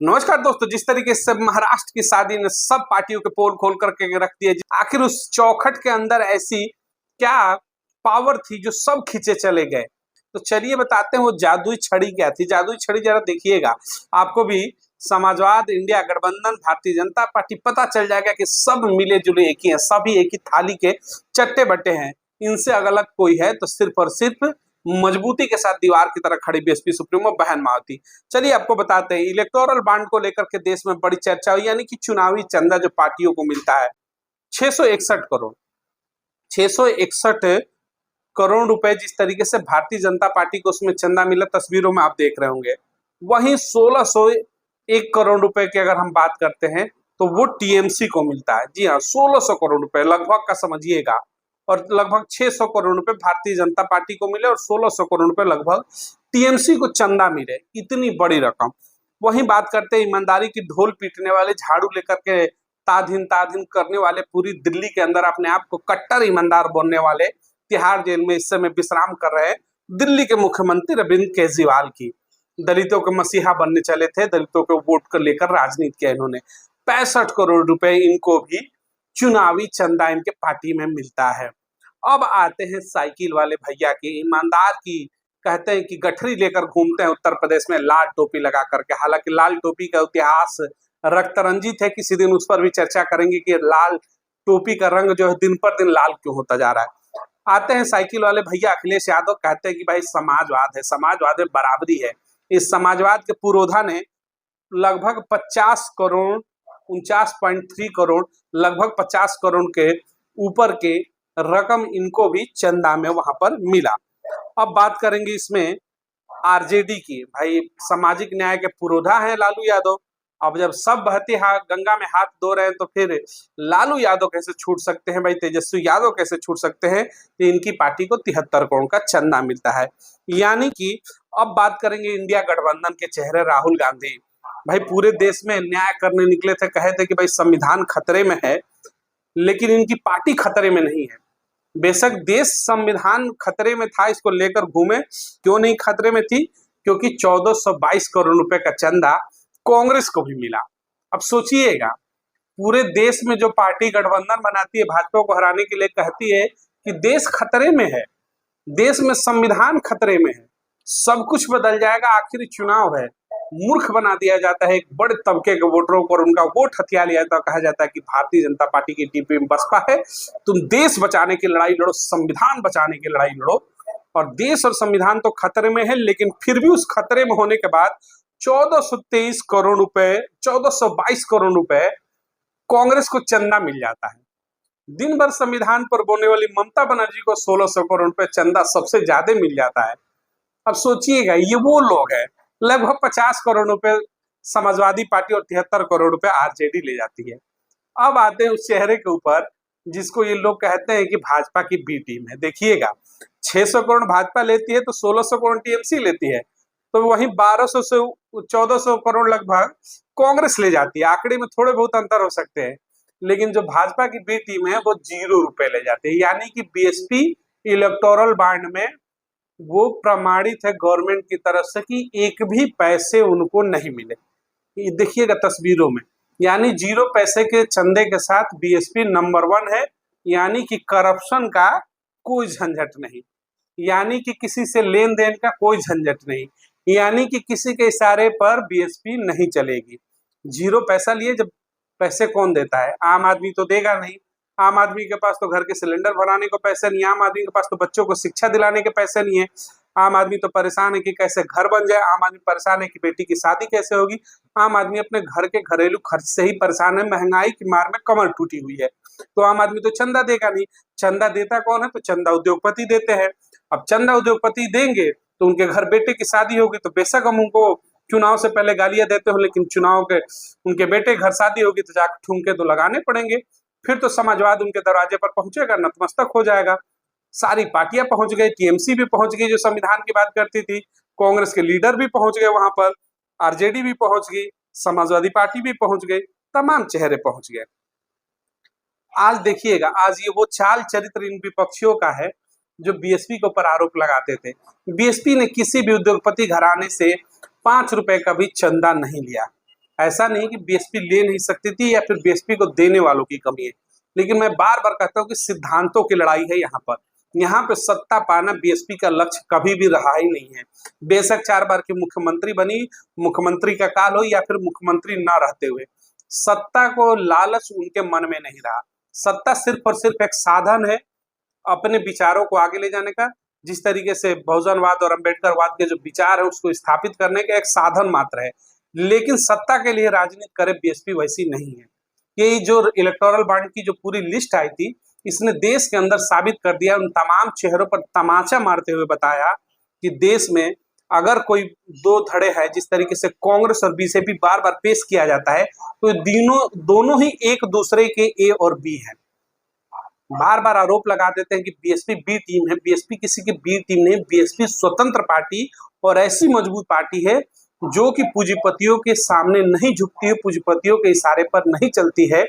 नमस्कार दोस्तों। जिस तरीके से महाराष्ट्र की शादी ने सब पार्टियों के पोल खोल करके रख दिए, आखिर उस चौखट के अंदर ऐसी क्या पावर थी जो सब खींचे चले गए। तो चलिए बताते हैं वो जादुई छड़ी क्या थी। जादुई छड़ी जरा देखिएगा, आपको भी समाजवाद, इंडिया गठबंधन, भारतीय जनता पार्टी पता चल जाएगा कि सब मिले जुले एक ही हैं, सभी एक ही थाली के चट्टे बट्टे हैं। इनसे अलग कोई है तो सिर्फ और सिर्फ मजबूती के साथ दीवार की तरह खड़ी बीएसपी सुप्रीमो बहन मायावती। चलिए आपको बताते हैं, इलेक्टोरल बॉन्ड को लेकर के देश में बड़ी चर्चा हुई, यानी कि चुनावी चंदा जो पार्टियों को मिलता है 661 करोड़ 661 करोड़ रुपए। जिस तरीके से भारतीय जनता पार्टी को उसमें चंदा मिला, तस्वीरों में आप देख रहे होंगे। वहीं 1601 करोड़ रुपए की अगर हम बात करते हैं तो वो टीएमसी को मिलता है। जी हाँ, 1600 करोड़ रुपए लगभग का समझिएगा। और लगभग 600 करोड़ रुपए भारतीय जनता पार्टी को मिले और 1600 करोड़ रुपए लगभग टीएमसी को चंदा मिले। इतनी बड़ी रकम। वहीं बात करते हैं ईमानदारी की ढोल पीटने वाले, झाड़ू लेकर के ताधीन ताधीन करने वाले, पूरी दिल्ली के अंदर अपने आप को कट्टर ईमानदार बोलने वाले, तिहाड़ जेल में इस समय विश्राम कर रहे दिल्ली के मुख्यमंत्री अरविंद केजरीवाल की। दलितों के मसीहा बनने चले थे, दलितों के वोट को लेकर राजनीति किया इन्होंने। 65 करोड़ रुपए इनको भी चुनावी चंदा इनके पार्टी में मिलता है। अब आते हैं साइकिल वाले भैया की, ईमानदार की। कहते हैं कि गठरी लेकर घूमते हैं उत्तर प्रदेश में लाल टोपी लगा करके। हालांकि लाल टोपी का इतिहास रक्तरंजित है, किसी दिन उस पर भी चर्चा करेंगे कि लाल टोपी का रंग जो है दिन पर दिन लाल क्यों होता जा रहा है। आते हैं साइकिल वाले भैया अखिलेश यादव। कहते हैं कि भाई समाजवाद है, समाजवाद में बराबरी है। इस समाजवाद के पुरोधा ने लगभग 50 करोड़ 49.3 करोड़ लगभग 50 करोड़ के ऊपर के रकम इनको भी चंदा में वहां पर मिला। अब बात करेंगे इसमें आरजेडी की। भाई सामाजिक न्याय के पुरोधा हैं लालू यादव। अब जब सब बहती गंगा में हाथ धो रहे हैं तो फिर लालू यादव कैसे छूट सकते हैं, भाई तेजस्वी यादव कैसे छूट सकते हैं। तो इनकी पार्टी को 73 करोड़ का चंदा मिलता है। यानी कि अब बात करेंगे इंडिया गठबंधन के चेहरे राहुल गांधी। भाई पूरे देश में न्याय करने निकले थे, कहे थे कि भाई संविधान खतरे में है, लेकिन इनकी पार्टी खतरे में नहीं है। बेशक देश संविधान खतरे में था, इसको लेकर घूमे। क्यों नहीं खतरे में थी? क्योंकि 1422 करोड़ रुपए का चंदा कांग्रेस को भी मिला। अब सोचिएगा, पूरे देश में जो पार्टी गठबंधन बनाती है भाजपा को हराने के लिए, कहती है कि देश खतरे में है, देश में संविधान खतरे में है, सब कुछ बदल जाएगा, आखिर चुनाव है। मूर्ख बना दिया जाता है एक बड़े तबके के वोटरों को और उनका वोट हथिया लिया जाता है। कहा जाता है कि भारतीय जनता पार्टी की टीपी में बसपा है, तुम देश बचाने की लड़ाई लड़ो, संविधान बचाने की लड़ाई लड़ो। और देश और संविधान तो खतरे में है, लेकिन फिर भी उस खतरे में होने के बाद 1423 करोड़ रुपए 1422 करोड़ रुपए कांग्रेस को चंदा मिल जाता है। दिन भर संविधान पर बोलने वाली ममता बनर्जी को 1600 करोड़ रुपए चंदा सबसे ज्यादा मिल जाता है। अब सोचिएगा, ये वो लोग हैं। लगभग 50 करोड़ रुपए समाजवादी पार्टी और 73 करोड़ रुपए आरजेडी ले जाती है। अब आते हैं उस चेहरे के ऊपर जिसको ये लोग कहते हैं कि भाजपा की बी टीम है। देखिएगा, 600 करोड़ भाजपा लेती है तो 1600 करोड़ टीएमसी लेती है, तो वहीं 1200 से 1400 करोड़ लगभग कांग्रेस ले जाती है। आंकड़े में थोड़े बहुत अंतर हो सकते हैं, लेकिन जो भाजपा की बी टीम है वो 0 रुपए ले जाती है। यानी कि बीएसपी इलेक्टोरल बॉन्ड में वो प्रमाणित है गवर्नमेंट की तरफ से कि एक भी पैसे उनको नहीं मिले। ये देखिएगा तस्वीरों में, यानी 0 पैसे के चंदे के साथ बीएसपी नंबर 1 है। यानी कि करप्शन का कोई झंझट नहीं, यानी कि किसी से लेन देन का कोई झंझट नहीं, यानी कि किसी के इशारे पर बीएसपी नहीं चलेगी। 0 पैसा लिए जब पैसे कौन देता है? आम आदमी तो देगा नहीं। आम आदमी के पास तो घर के सिलेंडर भराने को पैसे नहीं, आम आदमी के पास तो बच्चों को शिक्षा दिलाने के पैसे नहीं है। आम आदमी तो परेशान है कि कैसे घर बन जाए, आम आदमी परेशान है कि बेटी की शादी कैसे होगी, आम आदमी अपने घर के घरेलू खर्च से ही परेशान है, महंगाई की मार में कमर टूटी हुई है। तो आम आदमी तो चंदा देगा नहीं। चंदा देता कौन है? तो चंदा उद्योगपति देते हैं। अब चंदा उद्योगपति देंगे तो उनके घर बेटे की शादी होगी, तो बेशक हम उनको चुनाव से पहले गालियां देते हो, लेकिन चुनाव के उनके बेटे घर शादी होगी तो जाकर ठुमके तो लगाने पड़ेंगे। फिर तो समाजवाद उनके दरवाजे पर पहुंचेगा, नतमस्तक हो जाएगा। सारी पार्टियां पहुंच गई, टीएमसी भी पहुंच गई जो संविधान की बात करती थी, कांग्रेस के लीडर भी पहुंच गए वहां पर, आरजेडी भी पहुंच गई, समाजवादी पार्टी भी पहुंच गई, तमाम चेहरे पहुंच गए। आज देखिएगा, आज ये वो चाल चरित्र इन विपक्षियों का है जो बीएसपी के ऊपर आरोप लगाते थे। बीएसपी ने किसी भी उद्योगपति घराने से 5 रुपए का भी चंदा नहीं लिया। ऐसा नहीं कि बीएसपी ले नहीं सकती थी या फिर बीएसपी को देने वालों की कमी है, लेकिन मैं बार बार कहता हूँ कि सिद्धांतों की लड़ाई है यहाँ पर। यहाँ पे सत्ता पाना बीएसपी का लक्ष्य कभी भी रहा ही नहीं है। बेशक 4 बार की मुख्यमंत्री बनी, मुख्यमंत्री का काल हो या फिर मुख्यमंत्री ना रहते हुए, सत्ता को लालच उनके मन में नहीं रहा। सत्ता सिर्फ और सिर्फ एक साधन है अपने विचारों को आगे ले जाने का। जिस तरीके से बहुजनवाद और अम्बेडकरवाद के जो विचार है उसको स्थापित करने का एक साधन मात्र है, लेकिन सत्ता के लिए राजनीति करे बीएसपी वैसी नहीं है। ये जो इलेक्टोरल बॉन्ड की जो पूरी लिस्ट आई थी, इसने देश के अंदर साबित कर दिया, उन तमाम चेहरों पर तमाचा मारते हुए बताया कि देश में अगर कोई दो धड़े है, जिस तरीके से कांग्रेस और बीजेपी बार बार पेश किया जाता है, तो दोनों ही एक दूसरे के ए और बी है। बार बार आरोप लगा देते हैं कि बीएसपी बी टीम है। बीएसपी किसी की बी टीम नहीं, बीएसपी स्वतंत्र पार्टी और ऐसी मजबूत पार्टी है जो कि पूंजीपतियों के सामने नहीं झुकती है, पूंजीपतियों के इशारे पर नहीं चलती है।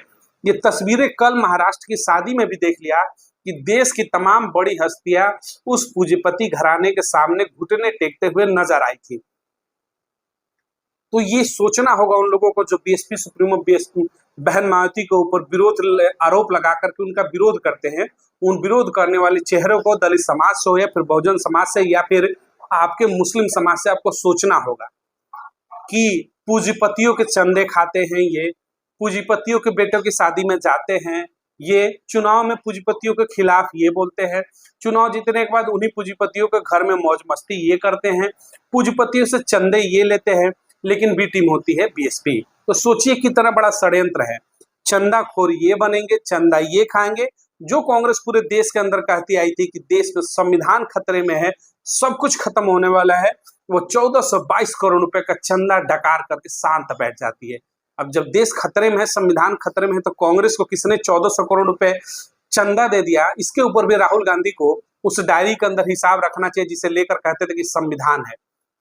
ये तस्वीरें कल महाराष्ट्र की शादी में भी देख लिया कि देश की तमाम बड़ी हस्तियां उस पूंजीपति घराने के सामने घुटने टेकते हुए नजर आई थी। तो ये सोचना होगा उन लोगों को जो बीएसपी सुप्रीमो बीएसपी बहन मायावती के ऊपर विरोध आरोप लगा करके उनका विरोध करते हैं। उन विरोध करने वाले चेहरों को दलित समाज से हो या फिर बहुजन समाज से या फिर आपके मुस्लिम समाज से आपको सोचना होगा कि पूंजीपतियों के चंदे खाते हैं, ये पूंजीपतियों के बेटों की शादी में जाते हैं, ये चुनाव में पूंजीपतियों के खिलाफ ये बोलते हैं, चुनाव जीतने के बाद उन्हीं पूंजीपतियों के घर में मौज मस्ती ये करते हैं, पूंजीपतियों से चंदे ये लेते हैं, लेकिन बी टीम होती है बीएसपी। तो सोचिए कितना बड़ा षड्यंत्र है। चंदाखोर ये बनेंगे, चंदा ये खाएंगे। जो कांग्रेस पूरे देश के अंदर कहती आई थी कि देश में संविधान खतरे में है, सब कुछ खत्म होने वाला है, वो 1422 करोड़ रुपए का चंदा डकार करके शांत बैठ जाती है। अब जब देश खतरे में है, संविधान खतरे में है, तो कांग्रेस को किसने 1400 करोड़ रुपए चंदा दे दिया। इसके ऊपर भी राहुल गांधी को उस डायरी के अंदर हिसाब रखना चाहिए जिसे लेकर कहते थे कि संविधान है।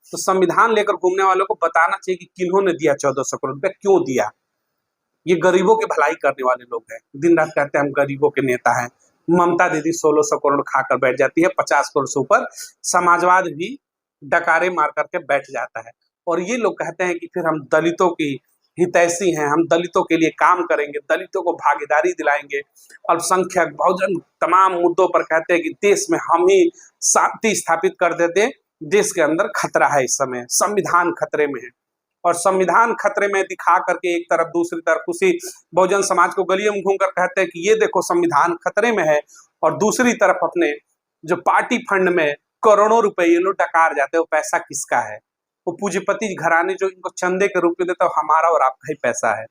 तो संविधान लेकर घूमने वालों को बताना चाहिए कि किन्होंने दिया 1400 करोड़ रुपए, क्यों दिया। ये गरीबों की भलाई करने वाले लोग हैं, दिन रात कहते हैं हम गरीबों के नेता हैं। ममता दीदी 1600 करोड़ खाकर बैठ जाती है, 50 करोड़ से ऊपर समाजवाद भी डकारे मार करके बैठ जाता है। और ये लोग कहते हैं कि फिर हम दलितों की हितैषी हैं, हम दलितों के लिए काम करेंगे, दलितों को भागीदारी दिलाएंगे, अल्पसंख्यक बहुजन तमाम मुद्दों पर कहते हैं कि देश में हम ही शांति स्थापित कर देते। देश के अंदर खतरा है, इस समय संविधान खतरे में है। और संविधान खतरे में दिखा करके एक तरफ दूसरी तरफ उसी बहुजन समाज को गलियों में घूमकर कहते हैं कि ये देखो संविधान खतरे में है, और दूसरी तरफ अपने जो पार्टी फंड में करोड़ों रुपए ये लोग डकार जाते हैं। वो पैसा किसका है? वो पूंजीपति घराने जो इनको चंदे के रूप में देता है, हमारा और आपका ही पैसा है।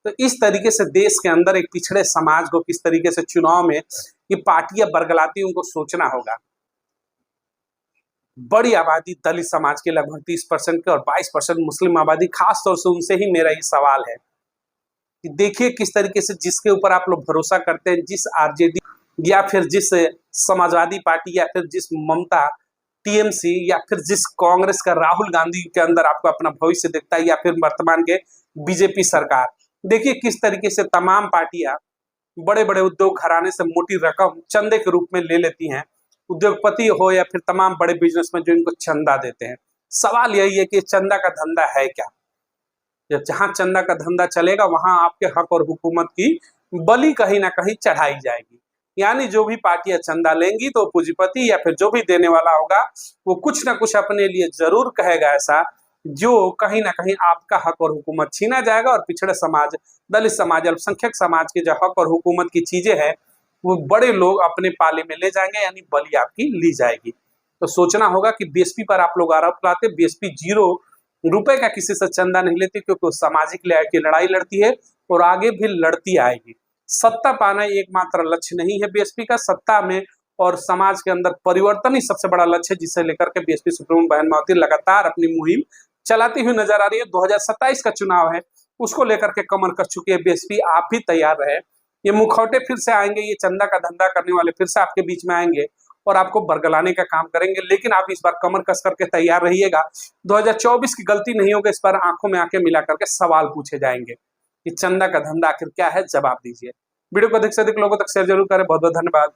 तो इस तरीके से देश के अंदर एक पिछड़े समाज को किस तरीके से चुनाव में ये पार्टियां बरगलाती, उनको सोचना होगा। बड़ी आबादी दलित समाज के लगभग 30% के और 22% मुस्लिम आबादी, खास तौर से उनसे ही मेरा ये सवाल है कि देखिए किस तरीके से जिसके ऊपर आप लोग भरोसा करते हैं, जिस आरजेडी या फिर जिस समाजवादी पार्टी या फिर जिस ममता टीएमसी या फिर जिस कांग्रेस का राहुल गांधी के अंदर आपको अपना भविष्य दिखता है, या फिर वर्तमान के बीजेपी सरकार, देखिए किस तरीके से तमाम पार्टियां बड़े बड़े उद्योग घराने से मोटी रकम चंदे के रूप में ले लेती हैं। उद्योगपति हो या फिर तमाम बड़े बिजनेसमैन जो इनको चंदा देते हैं। सवाल यही है कि चंदा का धंधा है क्या? जब जहां चंदा का धंधा चलेगा वहां आपके हक और हुकूमत की बलि कहीं ना कहीं चढ़ाई जाएगी। यानी जो भी पार्टियां चंदा लेंगी तो पूंजीपति या फिर जो भी देने वाला होगा वो कुछ ना कुछ अपने लिए जरूर कहेगा ऐसा, जो कहीं ना कहीं आपका हक और हुकूमत छीना जाएगा। और पिछड़े समाज, दलित समाज, अल्पसंख्यक समाज के जो हक और हुकूमत की चीजें हैं वो बड़े लोग अपने पाले में ले जाएंगे, यानी बलि आपकी ली जाएगी। तो सोचना होगा कि बीएसपी पर आप लोग आरोप लाते, बीएसपी 0 रुपए का किसी से चंदा नहीं लेती, क्योंकि वो सामाजिक न्याय की लड़ाई लड़ती है और आगे भी लड़ती आएगी। सत्ता पाना एकमात्र लक्ष्य नहीं है बीएसपी का, सत्ता में और समाज के अंदर परिवर्तन ही सबसे बड़ा लक्ष्य है, जिसे लेकर के बीएसपी सुप्रीमो बहन मायावती लगातार अपनी मुहिम चलाती हुई नजर आ रही है। 2027 का चुनाव है, उसको लेकर के कमर कस चुकी है बीएसपी। आप भी तैयार रहे, ये मुखौटे फिर से आएंगे, ये चंदा का धंधा करने वाले फिर से आपके बीच में आएंगे और आपको बरगलाने का काम करेंगे। लेकिन आप इस बार कमर कस करके तैयार रहिएगा। 2024 की गलती नहीं होगी, इस बार आंखों में आंखें मिला करके सवाल पूछे जाएंगे कि चंदा का धंधा आखिर क्या है, जवाब दीजिए। वीडियो को अधिक से अधिक लोगों तक शेयर जरूर करें। बहुत बहुत धन्यवाद।